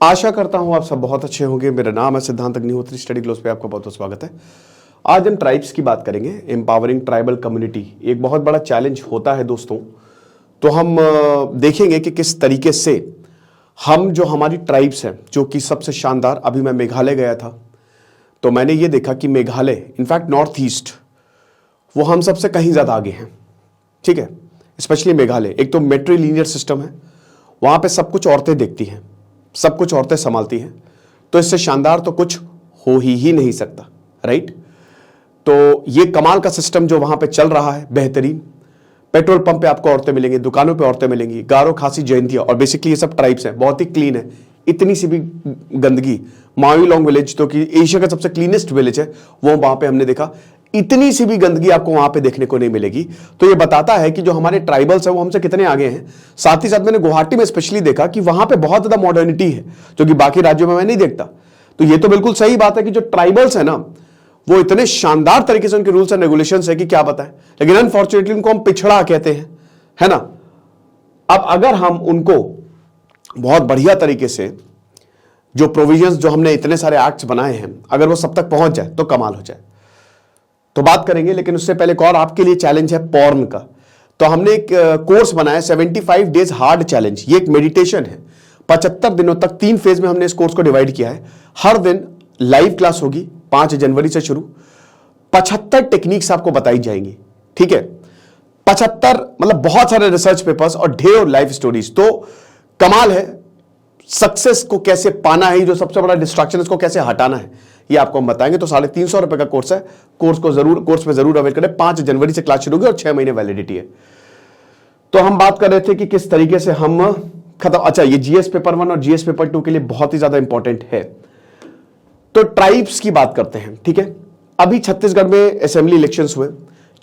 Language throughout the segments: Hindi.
आशा करता हूं आप सब बहुत अच्छे होंगे। मेरा नाम है सिद्धांत अग्निहोत्री। स्टडी ग्लोस पे आपका बहुत बहुत स्वागत है। आज हम ट्राइब्स की बात करेंगे। एम्पावरिंग ट्राइबल कम्युनिटी एक बहुत बड़ा चैलेंज होता है दोस्तों। तो हम देखेंगे कि किस तरीके से हम जो हमारी ट्राइब्स हैं, जो कि सबसे शानदार, अभी मैं मेघालय गया था तो मैंने ये देखा कि मेघालय इनफैक्ट नॉर्थ ईस्ट वो हम सबसे कहीं ज़्यादा आगे हैं। ठीक है, स्पेशली मेघालय। एक तो मेट्रीलिनियर सिस्टम है, वहाँ पे सब कुछ औरतें देखती हैं, सब कुछ औरतें संभालती हैं, तो इससे शानदार तो कुछ हो ही नहीं सकता, राइट। तो ये कमाल का सिस्टम जो वहाँ पे चल रहा है, बेहतरीन। पेट्रोल पंप पे आपको औरतें मिलेंगी, दुकानों पे औरतें मिलेंगी, गारो, खासी, जयंतिया, और बेसिकली ये सब ट्राइब्स हैं, बहुत ही क्लीन है। इतनी सी भी गंदगी, मावी लॉन्ग विलेज जो कि एशिया का सबसे क्लीनेस्ट विलेज है, वो वहाँ पे हमने देखा, इतनी सी भी गंदगी आपको वहां पे देखने को नहीं मिलेगी। तो ये बताता है कि जो हमारे ट्राइबल्स हैं वो हमसे कितने आगे हैं। साथ ही साथ मैंने गुवाहाटी में स्पेशली देखा कि वहां पे बहुत ज्यादा मॉडर्निटी है, जो कि बाकी राज्यों में मैं नहीं देखता। तो ये तो बिल्कुल सही बात है कि जो ट्राइबल्स है ना, वो इतने शानदार तरीके से उनके रूल्स एंड रेगुलेशंस है कि क्या बताएं, लेकिन अनफॉर्चुनेटली उनको हम पिछड़ा कहते हैं, है ना। अब अगर हम उनको बहुत बढ़िया तरीके से जो प्रोविजंस, जो हमने इतने सारे एक्ट्स बनाए हैं, अगर वो सब तक पहुंच जाए तो कमाल हो जाए। तो बात करेंगे, लेकिन उससे पहले एक और आपके लिए चैलेंज है पॉर्न का। तो हमने एक कोर्स बनाया 75 डेज हार्ड चैलेंज। ये एक मेडिटेशन है, 75 दिनों तक 3 फेज में हमने इस कोर्स को डिवाइड किया है। हर दिन लाइव क्लास होगी, 5 जनवरी से शुरू। 75 टेक्निक्स आपको बताई जाएंगी, ठीक है। 75 मतलब बहुत सारे रिसर्च पेपर्स और ढेर लाइफ स्टोरीज। तो कमाल है। सक्सेस को कैसे पाना है, जो सबसे बड़ा डिस्ट्रैक्शन, इसको कैसे हटाना है, ये आपको हम बताएंगे। तो 350 रुपए का कोर्स है। कोर्स में जरूर अवेल करें। 5 जनवरी से क्लास शुरू होगी और 6 महीने वैलिडिटी है। तो हम बात कर रहे थे कि किस तरीके से हम खत्म। अच्छा, ये जीएस पेपर 1 और जीएस पेपर 2 के लिए बहुत ही ज्यादा इंपॉर्टेंट है। तो ट्राइब्स की बात करते हैं, ठीक है। अभी छत्तीसगढ़ में असेंबली इलेक्शंस हुए।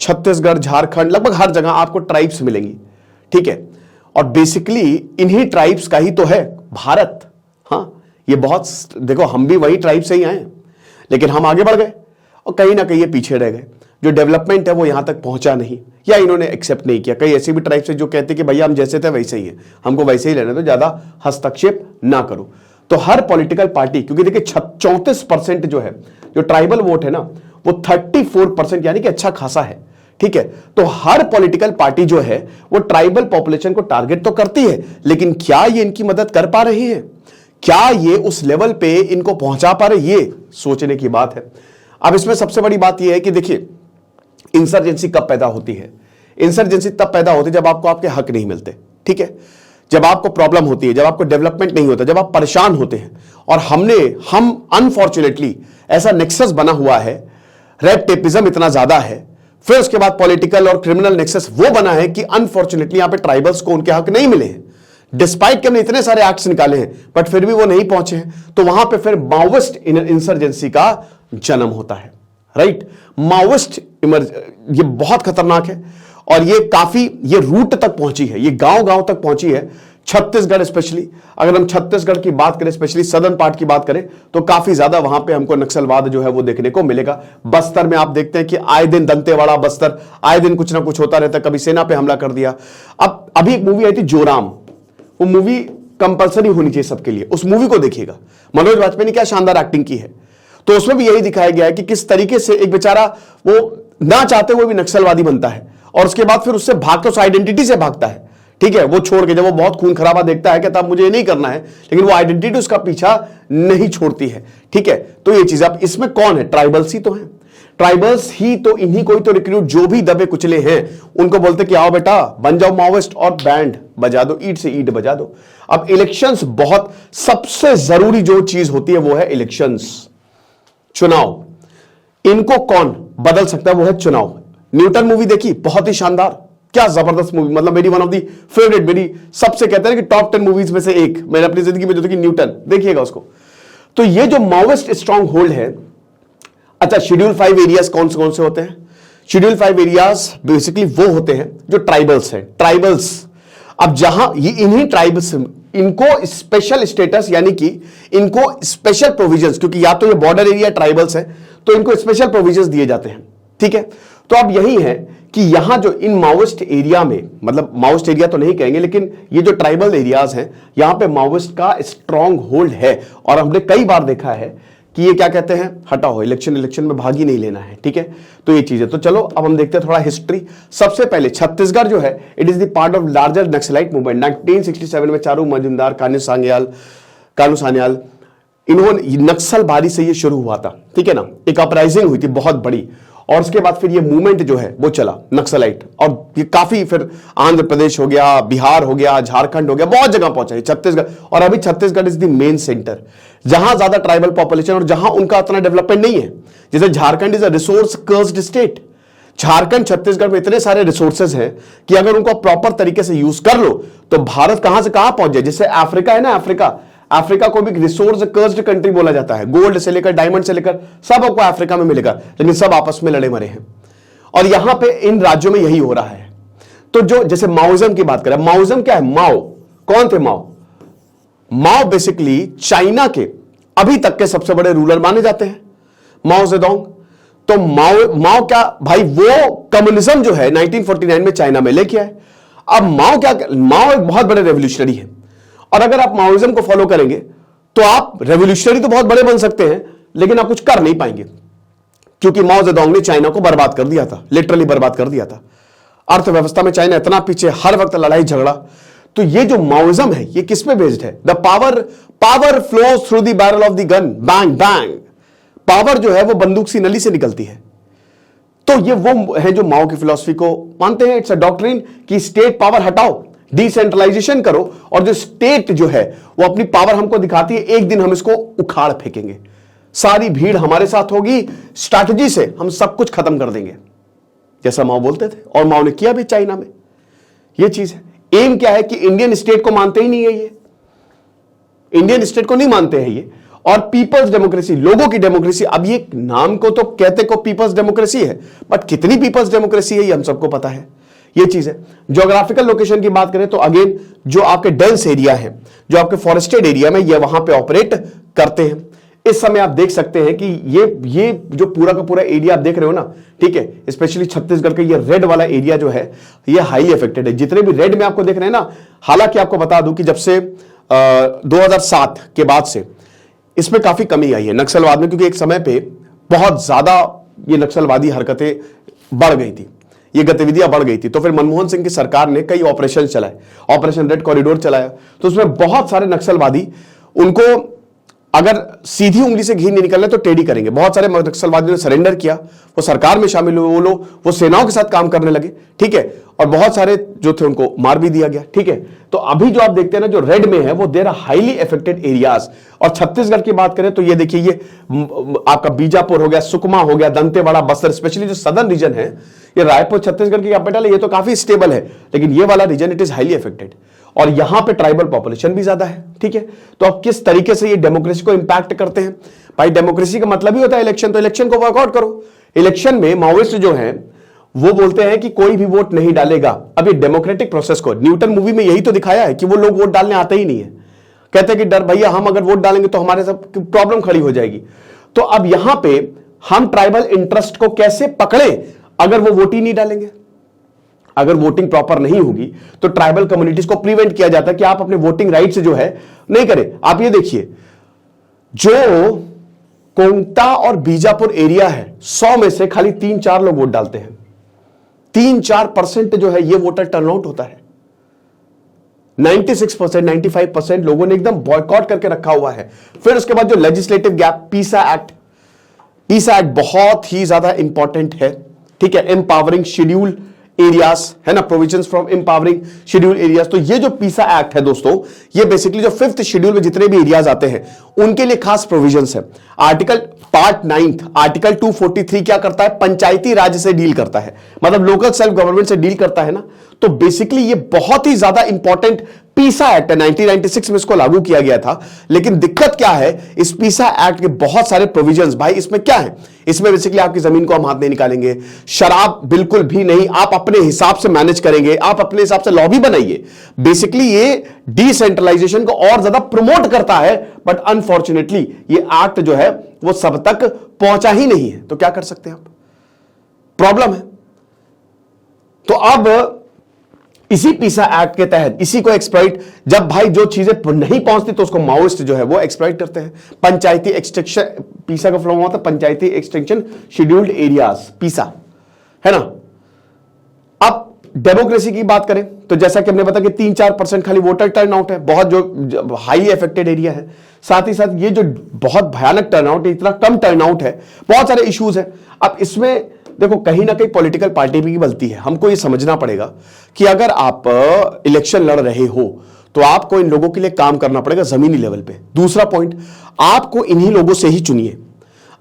छत्तीसगढ़, झारखंड, लगभग हर जगह आपको ट्राइब्स मिलेंगी, ठीक है। और बेसिकली इन्हीं ट्राइब्स का ही तो है भारत। हाँ, ये बहुत, देखो हम भी वही ट्राइब से ही आए, लेकिन हम आगे बढ़ गए और कहीं ना कहीं ये पीछे रह गए। जो डेवलपमेंट है वो यहां तक पहुंचा नहीं, या इन्होंने एक्सेप्ट नहीं किया। कई ऐसे भी ट्राइब्स है जो कहते कि भैया हम जैसे थे वैसे ही है, हमको वैसे ही रहने दो, ज्यादा हस्तक्षेप ना करो। तो हर पॉलिटिकल पार्टी, क्योंकि देखिए 34% जो है, जो ट्राइबल वोट है ना, वो 34% यानी कि अच्छा खासा है, ठीक है। तो हर पॉलिटिकल पार्टी जो है वो ट्राइबल पॉपुलेशन को टारगेट तो करती है, लेकिन क्या ये इनकी मदद कर पा रही है, क्या ये उस लेवल पे इनको पहुंचा पा रहे, ये सोचने की बात है। अब इसमें सबसे बड़ी बात यह है कि देखिए, इंसर्जेंसी कब पैदा होती है। इंसर्जेंसी तब पैदा होती है जब आपको आपके हक नहीं मिलते, ठीक है। जब आपको प्रॉब्लम होती है, जब आपको डेवलपमेंट नहीं होता, जब आप परेशान होते हैं। और हम अनफॉर्चुनेटली ऐसा नेक्सस बना हुआ है, रेड टेपिज्म इतना ज्यादा है, फिर उसके बाद पॉलिटिकल और क्रिमिनल नेक्सस वो बना है कि अनफॉर्चुनेटली यहां पे ट्राइबल्स को उनके हक नहीं मिले हैं। डिस्पाइट के हमने इतने सारे एक्ट्स निकाले हैं, बट फिर भी वो नहीं पहुंचे हैं। तो वहां पे फिर माओइस्ट इंसर्जेंसी का जन्म होता है, राइट। माओइस्ट ये बहुत खतरनाक है और ये रूट तक पहुंची है, ये गांव-गांव तक पहुंची है। छत्तीसगढ़ स्पेशली, अगर हम छत्तीसगढ़ की बात करें, स्पेशली सदर्न पार्ट की बात करें, तो काफी ज्यादा वहां पे हमको नक्सलवाद जो है वो देखने को मिलेगा। बस्तर में आप देखते हैं कि आए दिन दंतेवाड़ा, बस्तर, आए दिन कुछ ना कुछ होता रहता है। कभी सेना पे हमला कर दिया। अब अभी एक मूवी आई थी जोराम, वो मूवी कंपलसरी होनी चाहिए सबके लिए, उस मूवी को देखिएगा। मनोज वाजपेयी ने क्या शानदार एक्टिंग की है। तो उसमें भी यही दिखाया गया है कि किस तरीके से एक बेचारा वो ना चाहते हुए भी नक्सलवादी बनता है, और उसके बाद फिर उससे भागता, उस आइडेंटिटी से भागता है, ठीक है। वो छोड़ के जब वो बहुत खून खराबा देखता है, कहता मुझे ये नहीं करना है, लेकिन वो आइडेंटिटी उसका पीछा नहीं छोड़ती है, ठीक है। तो ये चीज, अब इसमें कौन है, ट्राइबल्स ही तो है। ट्राइबल्स ही तो, इन्हीं को ही तो रिक्रूट, जो भी दबे कुचले हैं उनको बोलते कि आओ बेटा बन जाओ माओइस्ट, और बैंड बजा दो, ईट से ईट बजा दो। अब इलेक्शंस, बहुत सबसे जरूरी जो चीज होती है वो है इलेक्शंस, चुनाव। इनको कौन बदल सकता है, वो है चुनाव। न्यूटन मूवी देखी, बहुत ही शानदार, क्या जबरदस्त मूवी, मतलब मेरी वन ऑफ दी फेवरेट, मेरी सबसे कहते हैं कि टॉप 10 मूवीज में से एक मैंने अपनी जिंदगी में जो देखी, न्यूटन, देखिएगा उसको। तो ये जो माओइस्ट स्ट्रॉन्ग होल्ड है, अच्छा, शेड्यूल 5 एरियाज कौन से होते हैं। शेड्यूल 5 एरियाज बेसिकली वो होते हैं जो ट्राइबल्स हैं, ट्राइबल्स। अब जहां ये इन्हीं ट्राइबल्स, इनको स्पेशल स्टेटस, यानी कि इनको स्पेशल प्रोविजंस, क्योंकि या तो ये बॉर्डर एरिया ट्राइबल्स है तो इनको स्पेशल प्रोविजंस दिए जाते हैं, ठीक है। तो अब यही है कि यहां जो इन माओइस्ट एरिया में, मतलब माओइस्ट एरिया तो नहीं कहेंगे, लेकिन ये जो ट्राइबल एरियाज हैं यहां पे माओइस्ट का स्ट्रांग होल्ड है। और हमने कई बार देखा है कि ये क्या कहते हैं, हटाओ, इलेक्शन में भाग ही नहीं लेना है, ठीक है। तो ये चीज है। तो चलो अब हम देखते हैं थोड़ा हिस्ट्री। सबसे पहले छत्तीसगढ़ जो है, it is the part of larger naxalite movement. 1967 में चारू मजुमदार, कानू सान्याल, इन्होंने नक्सलबारी से ये शुरू हुआ था, ठीक है ना। एक अपराइजिंग हुई थी बहुत बड़ी, और उसके बाद फिर ये मूवमेंट जो है वो चला नक्सलाइट, और ये काफी फिर आंध्र प्रदेश हो गया, बिहार हो गया, झारखंड हो गया, बहुत जगह पहुंचा है, छत्तीसगढ़। और अभी Chhattisgarh is the main centre, जहां ज्यादा ट्राइबल पॉपुलेशन और जहां उनका उतना डेवलपमेंट नहीं है। जैसे Jharkhand is a resource cursed state. Jharkhand Chhattisgarh में इतने सारे रिसोर्सेज हैं कि अगर उनको प्रॉपर तरीके से यूज कर लो तो भारत कहां से कहां पहुंच जाए। जैसे अफ्रीका है ना, अफ्रीका को भी रिसोर्स कर्स्ड कंट्री बोला जाता है। गोल्ड से लेकर डायमंड से लेकर सब आपको अफ्रीका में मिलेगा, लेकिन सब आपस में लड़े मरे हैं। और यहां पे इन राज्यों में यही हो रहा है। तो जो जैसे माओइज्म की बात करें, माओइज्म क्या है? माओ कौन थे? माओ बेसिकली चाइना के अभी तक के सबसे बड़े रूलर माने जाते हैं, माओ जेडोंग। तो माओ क्या भाई, वो कम्युनिज्म जो है 1949 में चाइना में लेके आए। अब माओ एक बहुत बड़े रेवोल्यूशनरी है, और अगर आप माओइज्म को फॉलो करेंगे तो आप रेवोल्यूशनरी तो बहुत बड़े बन सकते हैं, लेकिन आप कुछ कर नहीं पाएंगे, क्योंकि माओ जेडोंग ने चाइना को बर्बाद कर दिया था, लिटरली बर्बाद कर दिया था। अर्थव्यवस्था में चाइना इतना पीछे, हर वक्त लड़ाई झगड़ा। तो ये जो माओइज्म है ये किस पे बेस्ड है? The power flows through the barrel of the gun, bang bang. Power जो है वो बंदूक सी नली से निकलती है। तो ये वो है जो माओ की फिलॉसफी को मानते हैं। इट्स अ डॉक्ट्रिन कि स्टेट पावर हटाओ, डिसेंट्रलाइजेशन करो, और जो स्टेट जो है वो अपनी पावर हमको दिखाती है, एक दिन हम इसको उखाड़ फेंकेंगे, सारी भीड़ हमारे साथ होगी, स्ट्रैटेजी से हम सब कुछ खत्म कर देंगे, जैसा माओ बोलते थे। और माओ ने किया भी चाइना में। ये चीज है। एम क्या है कि इंडियन स्टेट को मानते ही नहीं है, ये इंडियन स्टेट को नहीं मानते हैं ये। और पीपल्स डेमोक्रेसी, लोगों की डेमोक्रेसी। अब ये नाम को तो कहते को पीपल्स डेमोक्रेसी है, बट कितनी पीपल्स डेमोक्रेसी है ये हम सबको पता है। ये चीज है। ज्योग्राफिकल लोकेशन की बात करें तो अगेन जो आपके डेंस एरिया है, जो आपके फॉरेस्टेड एरिया में, ये वहां पे ऑपरेट करते हैं। इस समय आप देख सकते हैं कि ये जो पूरा का पूरा एरिया आप देख रहे हो ना, ठीक है, स्पेशली छत्तीसगढ़ का ये रेड वाला एरिया जो है ये हाईली अफेक्टेड है। जितने भी रेड में आपको देख रहे हैं ना, हालांकि आपको बता दूं कि जब से 2007 के बाद से इसमें काफी कमी आई है नक्सलवाद में, क्योंकि एक समय पे बहुत ज्यादा ये नक्सलवादी हरकतें बढ़ गई थी, ये गतिविधियां बढ़ गई थी। तो फिर मनमोहन सिंह की सरकार ने कई ऑपरेशन चलाए, ऑपरेशन रेड कॉरिडोर चलाया। तो उसमें बहुत सारे नक्सलवादी, उनको अगर सीधी उंगली से घी नहीं निकलना तो टेढ़ी करेंगे। बहुत सारे नक्सलवादियों ने सरेंडर किया, वो सरकार में शामिल हुए, वो लोग वो सेनाओं के साथ काम करने लगे, ठीक है। और बहुत सारे जो थे उनको मार भी दिया गया, ठीक है। तो अभी जो आप देखते हैं ना, जो रेड में है वो there are highly affected areas. और छत्तीसगढ़ की बात करें तो ये देखिए, ये आपका बीजापुर हो गया, सुकमा हो गया, दंतेवाड़ा, बस्तर, स्पेशली जो सदर्न रीजन है, ये रायपुर छत्तीसगढ़ की कैपिटल है, ये तो काफी स्टेबल है, लेकिन ये वाला region it is highly affected. और यहां पे ट्राइबल पॉपुलेशन भी ज्यादा है, ठीक है। तो अब किस तरीके से ये डेमोक्रेसी को इंपैक्ट करते हैं? भाई डेमोक्रेसी का मतलब ही होता है इलेक्शन, तो इलेक्शन को वर्कआउट करो। इलेक्शन में माओइस्ट जो है वो बोलते हैं कि कोई भी वोट नहीं डालेगा। अब ये डेमोक्रेटिक प्रोसेस को, न्यूटन मूवी में यही तो दिखाया है कि वो लोग वोट डालने आते ही नहीं है, कहते हैं कि डर भैया, हम अगर वोट डालेंगे तो हमारे सब प्रॉब्लम खड़ी हो जाएगी। तो अब यहां पे हम ट्राइबल इंटरेस्ट को कैसे पकड़े अगर वो वोट ही नहीं डालेंगे? अगर वोटिंग प्रॉपर नहीं होगी तो ट्राइबल कम्युनिटीज को प्रिवेंट किया जाता है कि आप अपने वोटिंग राइट से जो है नहीं करें। आप ये देखिए, जो कोंगटा और बीजापुर एरिया है, 100 में से खाली 3-4 लोग वोट डालते हैं। 3-4% जो है ये वोटर टर्नआउट होता है। 96%, 95% लोगों ने एकदम बॉयकॉट करके रखा हुआ है। फिर उसके बाद जो लेजिस्लेटिव गैप, पीसा एक्ट बहुत ही ज्यादा इंपॉर्टेंट है, ठीक है। एम्पावरिंग शेड्यूल एरियाज है ना, provisions from empowering schedule areas. तो ये जो पीसा एक्ट है दोस्तों, ये बेसिकली जो 5th शेड्यूल में जितने भी एरियाज आते हैं उनके लिए खास प्रोविजंस है। आर्टिकल पार्ट 9 आर्टिकल 243 क्या करता है? पंचायती राज से डील करता है, मतलब लोकल सेल्फ गवर्नमेंट से डील करता है ना। तो बेसिकली ये बहुत ही ज्यादा इंपॉर्टेंट पीसा एक्ट है। 1996 में इसको लागू किया गया था, लेकिन दिक्कत क्या है, इस पीसा एक्ट के बहुत सारे प्रोविजंस, भाई इसमें क्या है? इसमें बेसिकली आपकी जमीन को हम हाथ नहीं निकालेंगे, शराब बिल्कुल भी नहीं, आप अपने हिसाब से मैनेज करेंगे, आप अपने हिसाब से लॉ भी बनाइए। बेसिकली ये डिसेंट्रलाइजेशन को और ज्यादा प्रमोट करता है, बट अनफॉर्चुनेटली ये एक्ट जो है वो सब तक पहुंचा ही नहीं है। तो क्या कर सकते हैं आप? प्रॉब्लम है। तो अब इसी पीसा एक्ट के तहत इसी को एक्सप्लॉइट, जब भाई जो चीजें नहीं पहुंचती तो उसको माओइस्ट जो है वो एक्सप्लॉइट करते हैं। पंचायती एक्सटेंशन, पीसा का फ्लो होता है पंचायती एक्सटेंशन शेड्यूल्ड एरियाज, पीसा, है ना। अब डेमोक्रेसी की बात करें तो जैसा कि हमने बताया कि 3-4% खाली वोटर टर्नआउट है, बहुत जो हाई अफेक्टेड एरिया है। साथ ही साथ ये जो बहुत भयानक टर्नआउट है, इतना कम टर्नआउट है, बहुत सारे इश्यूज है। अब इसमें देखो कहीं ना कहीं पॉलिटिकल पार्टी भी गलती है। हमको ये समझना पड़ेगा कि अगर आप इलेक्शन लड़ रहे हो तो आपको इन लोगों के लिए काम करना पड़ेगा जमीनी लेवल पे। दूसरा पॉइंट, आपको इन्हीं लोगों से ही चुनिए,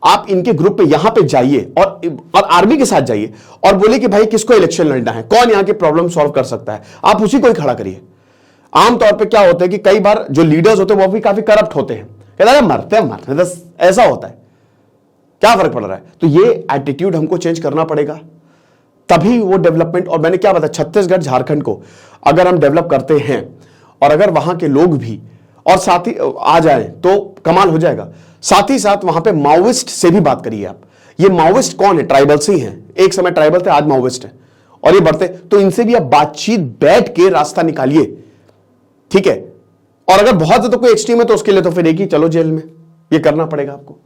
आप इनके ग्रुप पे यहां पे जाइए और आर्मी के साथ जाइए और बोलिए कि भाई किसको इलेक्शन लड़ना है, कौन यहां के प्रॉब्लम सॉल्व कर सकता है, आप उसी को ही खड़ा करिए। आमतौर पे क्या होता है कि कई बार जो लीडर्स होते हैं वो भी काफी करप्ट होते हैं, कहते हैं मरते बस, ऐसा होता है, क्या फर्क पड़ रहा है। तो ये एटीट्यूड हमको चेंज करना पड़ेगा, तभी वो डेवलपमेंट। और मैंने क्या बताया, छत्तीसगढ़ झारखंड को अगर हम डेवलप करते हैं और अगर वहां के लोग भी और साथ ही आ जाएं तो कमाल हो जाएगा। साथ ही साथ वहां पे माओइस्ट से भी बात करिए आप। ये माओइस्ट कौन है, ट्राइबल्स ही हैं, एक समय ट्राइबल थे, आज माओइस्ट है और ये बढ़ते, तो इनसे भी आप बातचीत बैठ के रास्ता निकालिए, ठीक है। और अगर बहुत ज्यादा कोई एक्सट्रीम है तो उसके लिए तो फिर एक ही चलो जेल में, ये करना पड़ेगा आपको।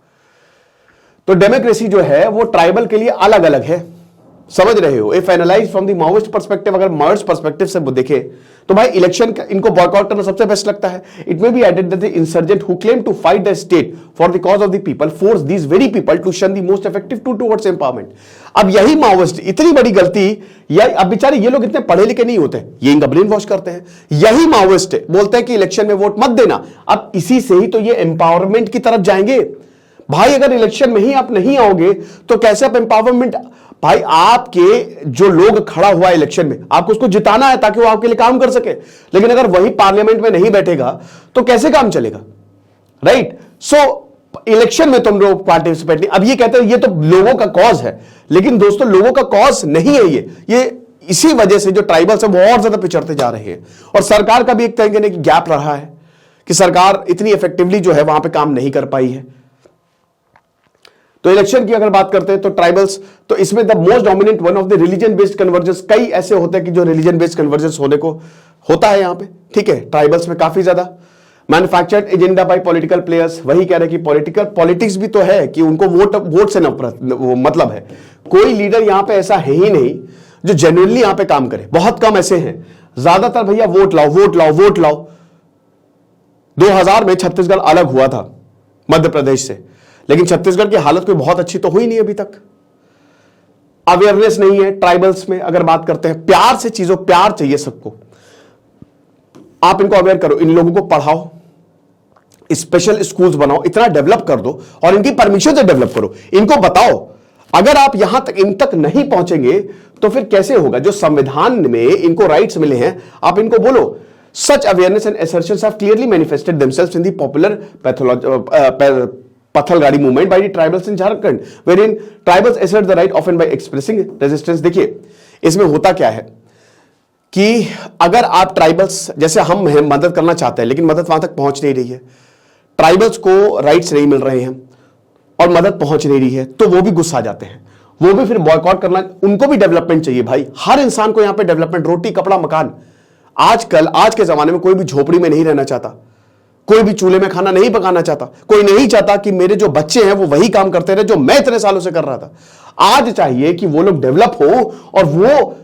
तो डेमोक्रेसी जो है वो ट्राइबल के लिए अलग अलग है, समझ रहे हो। If analyse from the Maoist perspective, अगर माओइस्ट पर्सपेक्टिव से देखे तो भाई इलेक्शन इनको बॉयकॉट करना सबसे बेस्ट लगता है। It may be added that the insurgent who claim to fight the state for the cause of the people force these very people to shun the most effective to towards empowerment. अब यही माओइस्ट इतनी बड़ी गलती, या अब बेचारे ये लोग इतने पढ़े लिखे नहीं होते, ये इनका ब्रेन वॉश करते हैं। यही माओइस्ट बोलते हैं कि इलेक्शन में वोट मत देना, अब इसी से ही तो ये एम्पावरमेंट की तरफ जाएंगे। भाई अगर इलेक्शन में ही आप नहीं आओगे तो कैसे आप एम्पावरमेंट, भाई आपके जो लोग खड़ा हुआ इलेक्शन में, आपको उसको जिताना है ताकि वो आपके लिए काम कर सके, लेकिन अगर वही पार्लियामेंट में नहीं बैठेगा तो कैसे काम चलेगा, राइट। सो इलेक्शन में तुम लोग पार्टिसिपेट नहीं। अब ये कहते हैं ये तो लोगों का कॉज है, लेकिन दोस्तों लोगों का कॉज नहीं है ये इसी वजह से जो ट्राइबल्स है वो और ज्यादा पिछड़ते जा रहे हैं। और सरकार का भी एक तरह की गैप रहा है कि सरकार इतनी इफेक्टिवली जो है वहां पे काम नहीं कर पाई है। तो इलेक्शन की अगर बात करते हैं तो ट्राइबल्स, तो इसमें the most dominant one of the religion based convergence, कई ऐसे होते हैं कि जो रिलीजन बेस्ड कन्वर्जेंस होने को होता है यहां पे, ठीक है। ट्राइबल्स में काफी ज्यादा manufactured agenda bye political players, वही कह रहे हैं कि पॉलिटिक्स भी तो है कि उनको वोट से मतलब है। कोई लीडर यहां पे ऐसा है ही नहीं जो जेन्युइनली यहां पे काम करे, बहुत कम ऐसे हैं। ज्यादातर भैया वोट लाओ वोट लाओ वोट लाओ। 2000 में छत्तीसगढ़ अलग हुआ था मध्य प्रदेश से, लेकिन छत्तीसगढ़ की हालत कोई बहुत अच्छी तो हुई नहीं अभी तक। अवेयरनेस नहीं है ट्राइबल्स में। अगर बात करते हैं प्यार से, चीजों प्यार चाहिए सबको, आप इनको अवेयर करो, इन लोगों को पढ़ाओ, स्पेशल स्कूल्स बनाओ, इतना डेवलप कर दो और इनकी परमिशन से डेवलप करो, इनको बताओ। अगर आप यहां तक इन तक नहीं पहुंचेंगे तो फिर कैसे होगा। जो संविधान में इनको राइट्स मिले हैं आप इनको बोलो। Such awareness and assertions have clearly manifested themselves in the popular Pathalgadi movement by the tribals in Jharkhand, wherein tribals assert the right often by expressing resistance। देखिए इसमें होता क्या है कि अगर आप ट्राइबल्स, जैसे हम हैं, मदद करना चाहते हैं लेकिन मदद वहां तक पहुंच नहीं रही है, ट्राइबल्स को राइट्स नहीं मिल रहे हैं और मदद पहुंच नहीं रही है, तो वो भी गुस्सा जाते हैं, वो भी फिर बॉयकॉट करना। उनको भी डेवलपमेंट चाहिए भाई, हर इंसान को यहां पे डेवलपमेंट, रोटी कपड़ा मकान। आजकल आज के जमाने में कोई भी झोपड़ी में नहीं रहना चाहता, कोई भी चूल्हे में खाना नहीं पकाना चाहता, कोई नहीं चाहता कि मेरे जो बच्चे हैं वो वही काम करते रहे जो मैं इतने सालों से कर रहा था। आज चाहिए कि वो लोग डेवलप हो और वो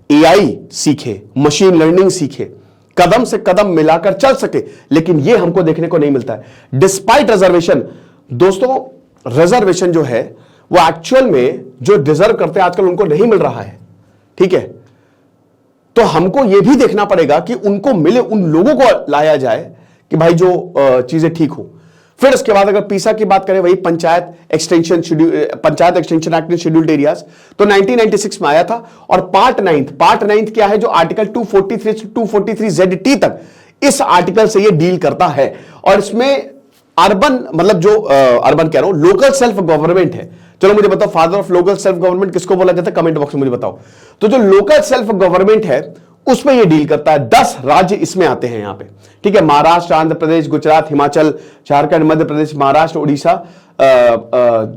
एआई सीखे, मशीन लर्निंग सीखे, कदम से कदम मिलाकर चल सके, लेकिन ये हमको देखने को नहीं मिलता है। डिस्पाइट रिजर्वेशन, दोस्तों रिजर्वेशन जो है वो एक्चुअल में जो डिजर्व करते हैं आजकल उनको नहीं मिल रहा है, ठीक है। तो हमको यह भी देखना पड़ेगा कि उनको मिले, उन लोगों को लाया जाए कि भाई जो चीजें ठीक हो। फिर उसके बाद अगर पीसा की बात करें, वही panchayat extension act in scheduled areas, तो 1996 में आया था। और पार्ट 9 क्या है, जो आर्टिकल 243 से 243ZT तक, इस आर्टिकल से ये डील करता है। और इसमें अर्बन, मतलब जो अर्बन कह रहा हूं, लोकल सेल्फ गवर्नमेंट है। चलो मुझे बताओ, father of local self government किसको बोला जाता है, कमेंट बॉक्स में मुझे बताओ। तो जो लोकल सेल्फ गवर्नमेंट है उसमें ये डील करता है। 10 राज्य इसमें आते हैं यहां पे, ठीक है। महाराष्ट्र, आंध्र प्रदेश, गुजरात, हिमाचल, झारखंड, मध्य प्रदेश, महाराष्ट्र, उड़ीसा,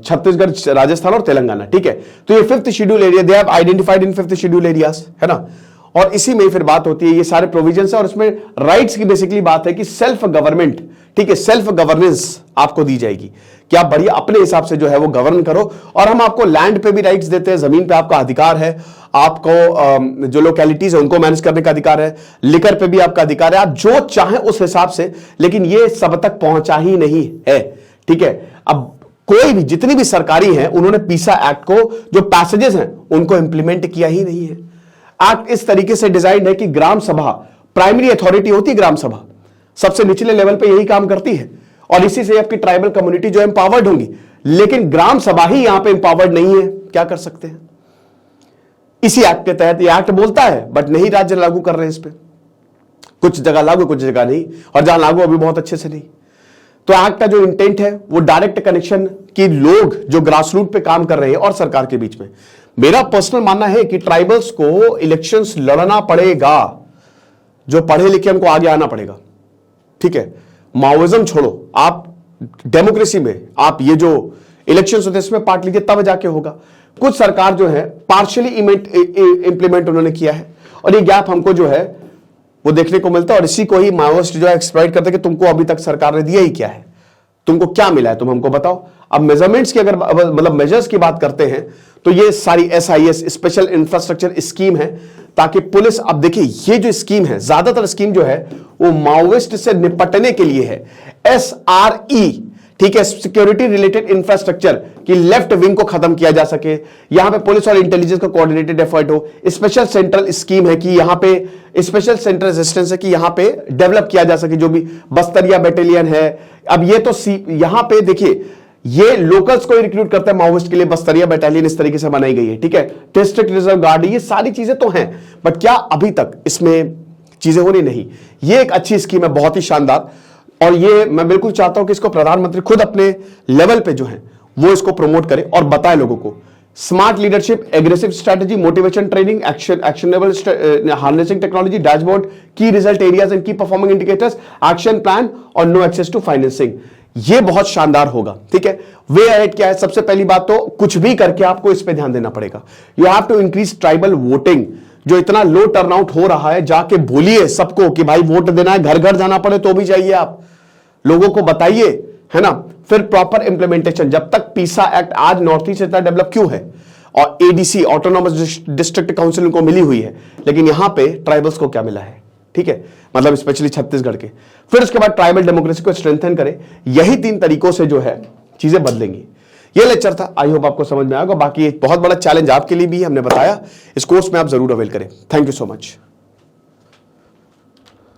छत्तीसगढ़, राजस्थान और तेलंगाना, ठीक है। तो ये 5th schedule area they have identified in 5th schedule areas, है ना। और इसी में फिर बात होती है, ये सारे प्रोविजंस है और इसमें राइट्स की बेसिकली बात है कि सेल्फ गवर्नमेंट, ठीक है, सेल्फ गवर्नेंस आपको दी जाएगी कि आप बढ़िया अपने हिसाब से जो है वो गवर्न करो। और हम आपको लैंड पे भी राइट्स देते हैं, जमीन पे आपका अधिकार है, आपको जो लोकेलिटीज है उनको मैनेज करने का अधिकार है, लिकर पे भी आपका अधिकार है, आप जो चाहें उस हिसाब से। लेकिन ये सब तक पहुंचा ही नहीं है, ठीक है। अब कोई भी, जितनी भी सरकारी हैं, उन्होंने पीसा एक्ट को जो पैसेजेस हैं उनको इंप्लीमेंट किया ही नहीं है। एक्ट इस तरीके से डिजाइन है कि ग्राम सभा प्राइमरी अथॉरिटी होती है, ग्राम सभा सबसे निचले लेवल पे यही काम करती है और इसी से आपकी ट्राइबल कम्युनिटी जो एम्पावर्ड होंगी। लेकिन ग्राम सभा ही यहां पे एम्पावर्ड नहीं है, क्या कर सकते हैं? इसी एक्ट के तहत, ये एक्ट बोलता है बट नहीं राज्य लागू कर रहे हैं इस पे, कुछ जगह लागू कुछ जगह नहीं, और जहां लागू अभी बहुत अच्छे से नहीं। तो एक्ट का जो इंटेंट है वो डायरेक्ट कनेक्शन कि लोग जो ग्रास रूट पे काम कर रहे हैं और सरकार के बीच में। मेरा पर्सनल मानना है कि ट्राइबल्स को इलेक्शंस लड़ना पड़ेगा, जो पढ़े लिखे उनको आगे आना पड़ेगा, ठीक है। माओइज्म छोड़ो, आप डेमोक्रेसी में आप ये जो इलेक्शंस होते हैं इसमें पार्ट लीजिए, तब जाके होगा। कुछ सरकार जो है पार्शियली इंप्लीमेंट उन्होंने किया है और ये गैप हमको जो है वो देखने को मिलता है और इसी को ही माओइस्ट जो है एक्सप्लॉइट करते हैं कि तुमको अभी तक सरकार ने दिया ही क्या है, तुमको क्या मिला है, तुम हमको बताओ। अब मेजरमेंट्स की अगर मतलब मेजर्स की बात करते हैं तो ये सारी SIS स्पेशल इंफ्रास्ट्रक्चर स्कीम है ताकि पुलिस, अब देखिए ये जो स्कीम है, ज्यादातर स्कीम जो है वो माओइस्ट से निपटने के लिए है। SRE, ठीक है, सिक्योरिटी रिलेटेड इंफ्रास्ट्रक्चर की लेफ्ट विंग को खत्म किया जा सके, यहां पे पुलिस और इंटेलिजेंस का कोऑर्डिनेटेड एफर्ट हो। स्पेशल सेंट्रल स्कीम है कि यहां पे स्पेशल सेंट्रल रेजिस्टेंस है कि यहां पे डेवलप किया जा सके, जो भी बस्तरिया बैटालियन है। अब ये तो यहां पे देखिए ये लोकल्स को रिक्रूट करते हैं माओइस्ट के लिए, बस्तरिया बैटालियन इस तरीके से बनाई गई है, ठीक है। डिस्ट्रिक्ट रिजर्व गार्ड, ये सारी चीजें तो हैं, बट क्या अभी तक इसमें चीजें हो रही? नहीं। ये एक अच्छी स्कीम है, बहुत ही शानदार, और ये मैं बिल्कुल चाहता हूं कि इसको प्रधानमंत्री खुद अपने लेवल पे जो है वो इसको प्रमोट करे और बताए लोगों को। Smart leadership, aggressive strategy, motivation training, actionable harnessing technology, dashboard, की रिजल्ट एरियाज एंड की परफॉर्मिंग इंडिकेटर्स, एक्शन प्लान और नो एक्सेस टू फाइनेंसिंग। ये बहुत शानदार होगा, ठीक है। वे अहेड क्या है? सबसे पहली बात तो कुछ भी करके आपको इस पे ध्यान देना पड़ेगा। You have to increase tribal voting. जो इतना लो टर्नआउट हो रहा है, जाके बोलिए सबको कि भाई वोट देना है, घर घर जाना पड़े तो भी जाइए, आप लोगों को बताइए, है ना। फिर प्रॉपर इंप्लीमेंटेशन। जब तक पीसा एक्ट आज नॉर्थ ईस्ट इतना डेवलप क्यों है और ADC ऑटोनॉमस डिस्ट्रिक्ट काउंसिल को मिली हुई है, लेकिन यहां पे ट्राइबल्स को क्या मिला है, ठीक है, मतलब स्पेशली छत्तीसगढ़ के। फिर उसके बाद ट्राइबल डेमोक्रेसी को स्ट्रेंथन करें। यही 3 तरीकों से जो है चीजें बदलेंगी। ये लेक्चर था, आई होप आपको समझ में आएगा। बाकी एक बहुत बड़ा चैलेंज आपके लिए भी हमने बताया, इस कोर्स में आप जरूर अवेल करें। Thank you so much.